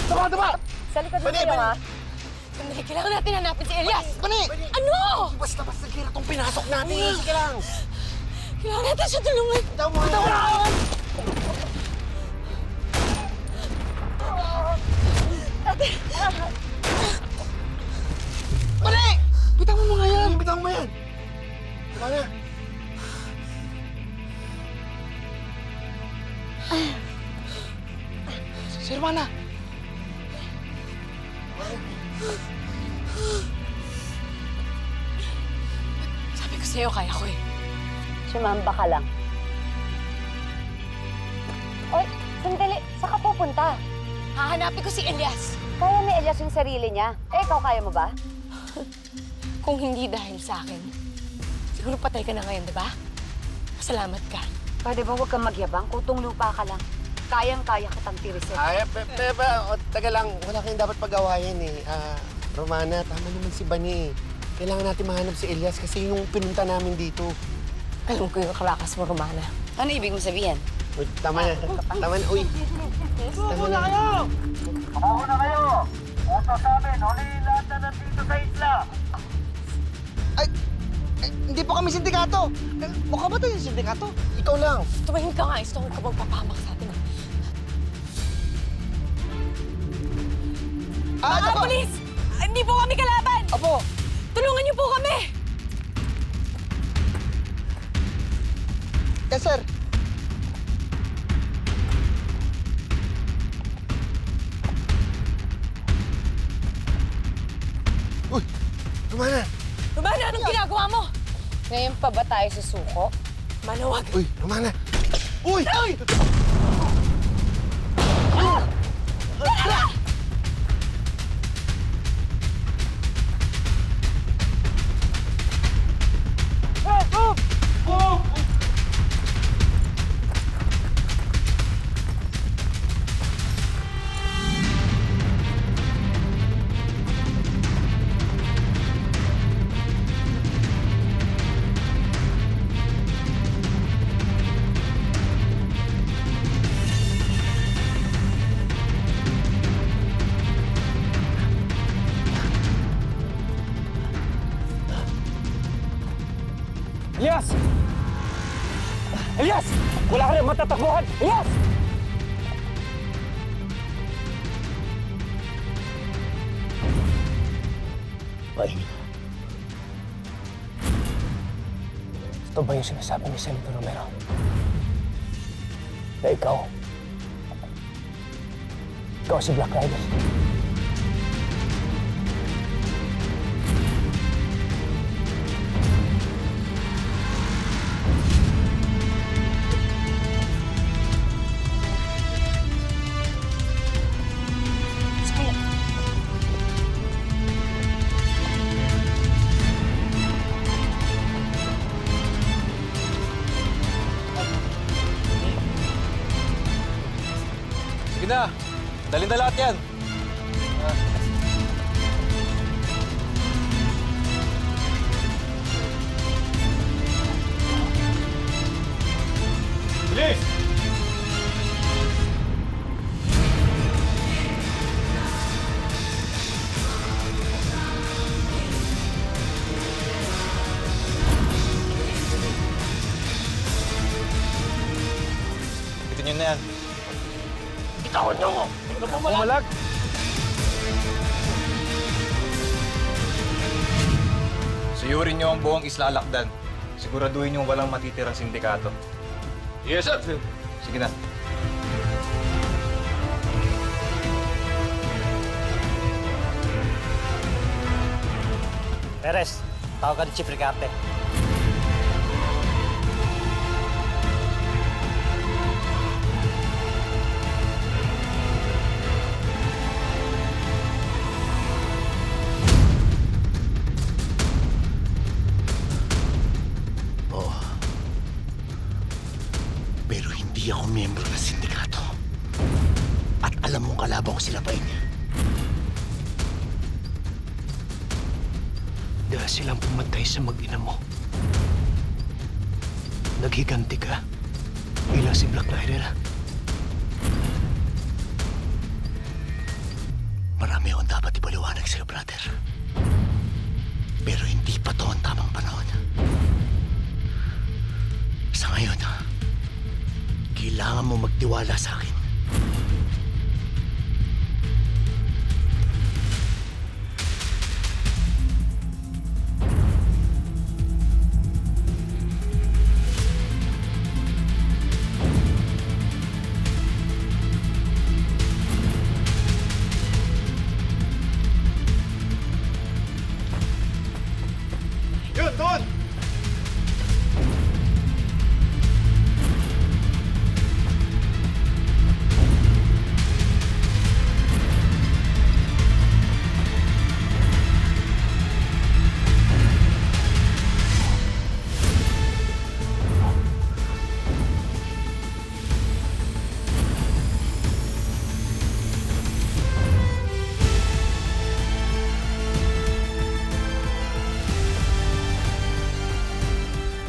Tama! Sa likod mo kayo, ha? Sandali, kailangan natin hanapin si Elias! Bani! Ano? Basta-basta gira itong pinasok natin. Sige lang. Kailangan natin siya tulungan. Bitaw mo yan! Bani! Bitaw mo nga yan! Bitaw mo yan! Tama na. Si Romana! Sabi ko sa'yo, kaya ko eh. Sumamba ka lang. Oy, sandali. Saan ka pupunta? Hahanapin ko si Elias. Kaya ni Elias yung sarili niya. Eh, ikaw kaya mo ba? Kung hindi dahil sa akin, siguro patay ka na ngayon, di ba? Salamat ka. Pwede ba huwag kang magyabang? Kutong lupa ka lang. Kayang-kaya kitang tirisin. Ay, taga lang. Wala kayong dapat pag-awayan eh. Romana, tama naman si Bani eh. Kailangan natin mahanap si Elias kasi yung pinunta namin dito. Alam ko yung karakas mo, Romana. Ano ibig mo sabihin? Uy, tama na. Tama na. Uy. Tama na. Umuho na kayo! Uso sa amin, huliin lahat na nandito sa isla! Ay, hindi po kami sindikato. Mukha ba tayo yung sindikato? Ikaw lang. Tumahim ka nga. Gusto ko ka magpapahamak sa atin. Mga polis! Hindi po kami kalaban! Apo! Tulungan niyo po kami! Yes, sir. Uy! Romana! Romana, anong ginagawa mo? Ngayon pa ba tayo susuko? Manawag. Uy, Romana! Uy! Uy! Elias! Elias! Wala ka rin matatakbuhan! Elias! Pahingi. Ito ba yung sinasabi ni Senator Romero? Na ikaw si Black Rider. Sige na, dalhin na lahat yan. Bilis! Bitin nyo na yan. Bitawan niyo ako! Pumalag! Suyurin nyo ang buong Isla Alakdan. Siguraduhin nyo walang matitirang sindikato. Yes, sir! Sige na. Perez, tawagan ni Chief Ricarte. Pero hindi ako miyembro ng sindikato. At alam mong kalaban ko sila Pain. Dahil silang pumatay sa mag-ina mo. Naghiganti ka bilang si Black Rider. makikinig sa'yo, brother. Pero hindi pa to ang tamang panahon. Sa ngayon, kailangan mo magtiwala sa akin. Yun, doon!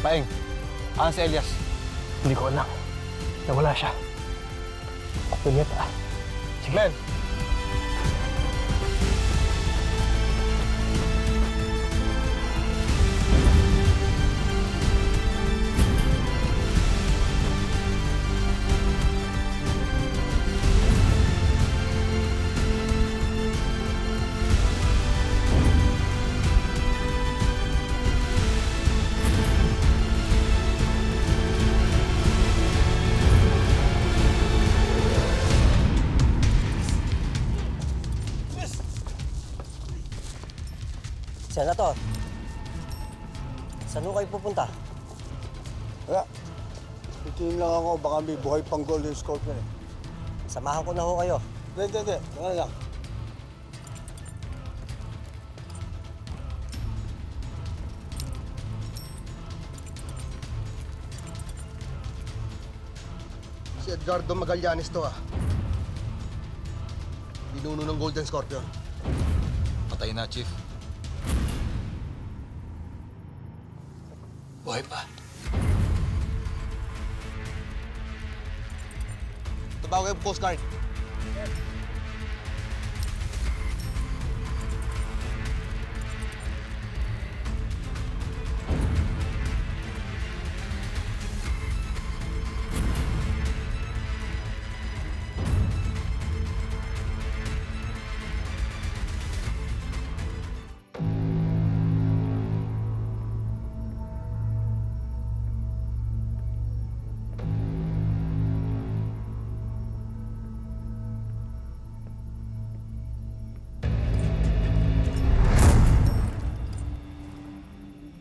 Paeng, asan si Elias? Hindi ko alam. Nawala siya. Julieta. Sige. Men! Senator, saan ho kayo pupunta? Wala. Titingin lang ako, baka may buhay pang Golden Scorpion eh. Samahan ko na ho kayo. Hindi. Tanga lang. Si Edgardo Magallanes to Binuno ng Golden Scorpion. Patay na, Chief. Buhay pa. Tabawag yung Coast Guard.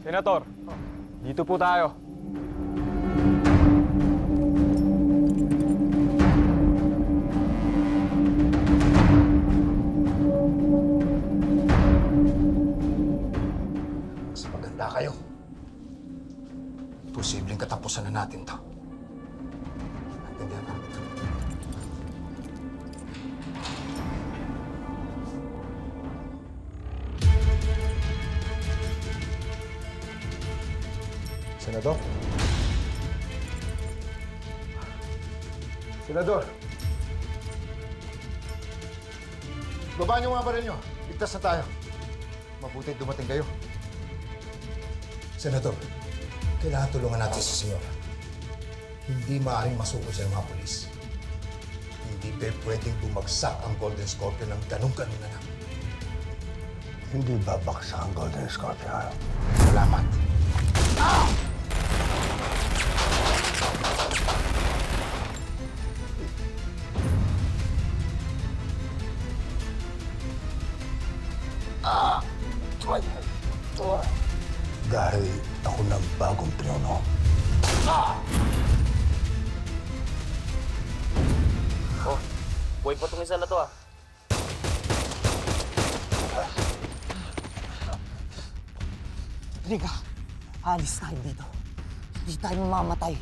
Senator, dito po tayo. Mas maganda kayo. Posibleng katapusan na natin to. Natindihan namin to. Senador? Senador! Baba niyo mga baril niyo. Ligtas na tayo. Mabuti dumating kayo. Senador, kailangan tulungan natin si Senyor. Hindi maaaring masuko siya ng mga polis. Hindi pwedeng bumagsak ang Golden Scorpion ng ganun-ganun na lang. Hindi babaksak ang Golden Scorpion. Salamat. Dahil ako ng bagong pinuno. Buhay pa itong isa na to Riga, alis tayo dito. Hindi tayo mamamatay.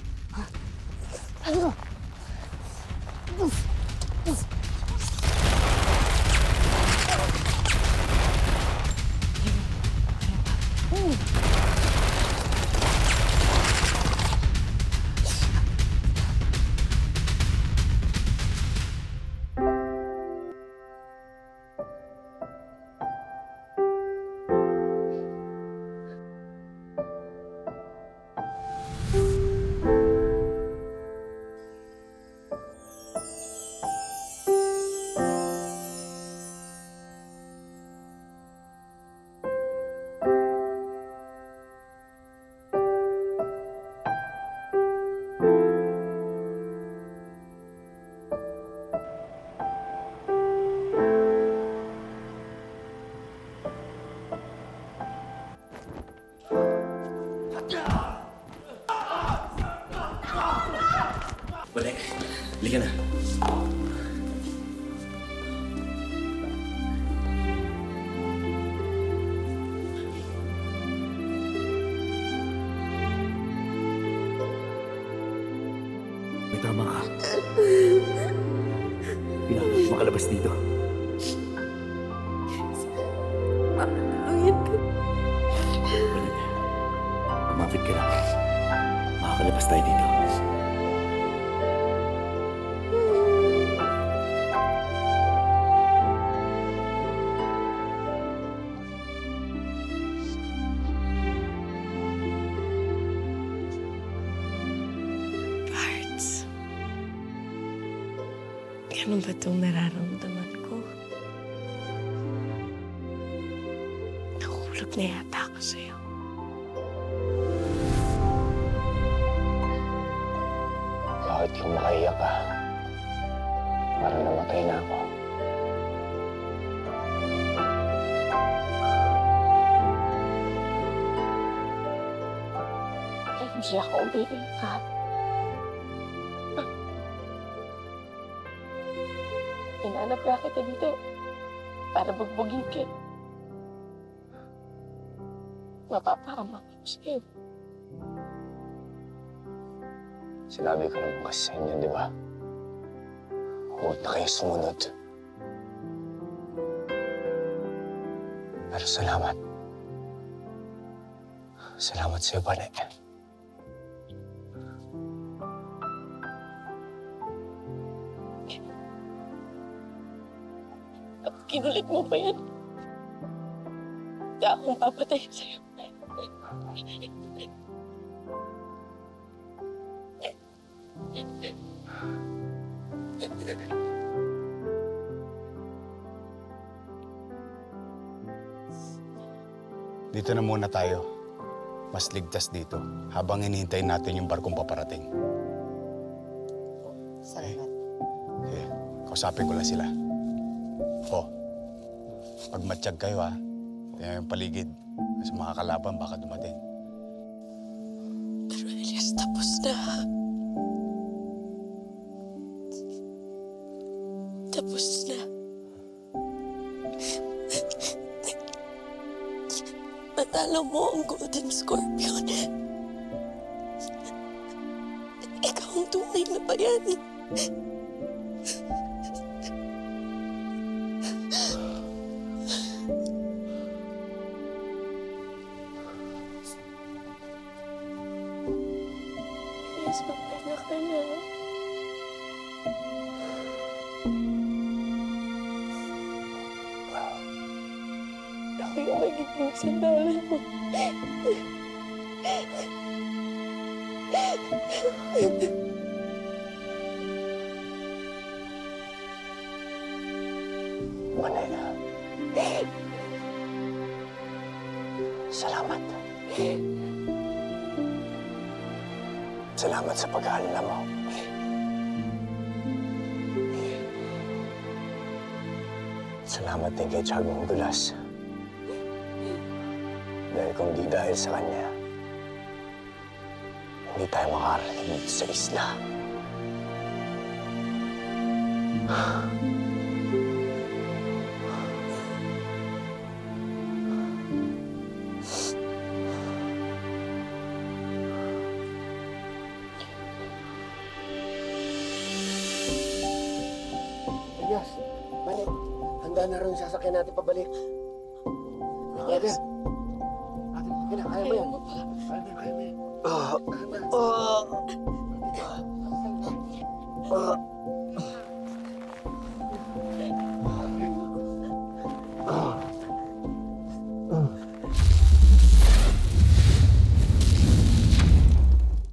makalabas dito. Tulungin ka. Bernard, umapit ka lang. Makakalabas tayo dito. Parts. Ganun ba itong nararamdaman ko? Nakukulog na yata ako sa'yo. Bakit kung makaiyak ka? Parang namatay na ako. Hindi ako umiiyak. Inanap ka kita dito para bugbugin ka. Mapapahamak ako sa'yo. Sinabi ko naman kasi sa inyo, di ba? Huwag na kayo sumunod. Pero salamat. Salamat sa'yo, Bane. Kinulit mo pa yan. Kaya akong papatay sa'yo. Dito na muna tayo. Mas ligtas dito habang hinihintay natin yung barkong paparating. Salamat. Okay, kausapin ko lang sila. Pag matiyag kayo ha, tingnan yung paligid. Kasi mga kalaban baka dumating. Pero Elias, tapos na. Tapos na. Natalo mo ang Golden Scorpion. Ikaw ang tunay na bayani. Elias, magpahinga ka na. Ako yung magiging sandalan mo. Bane. Salamat. Salamat sa pag-aalala mo. Salamat din kay Chagong Dulas. Dahil kung di dahil sa kanya, hindi tayo makarating dito sa isla. Elias, Bane, handa na rin yung sasakyan natin pabalik. Pwede. Kaya mo yan. Kaya mo yan.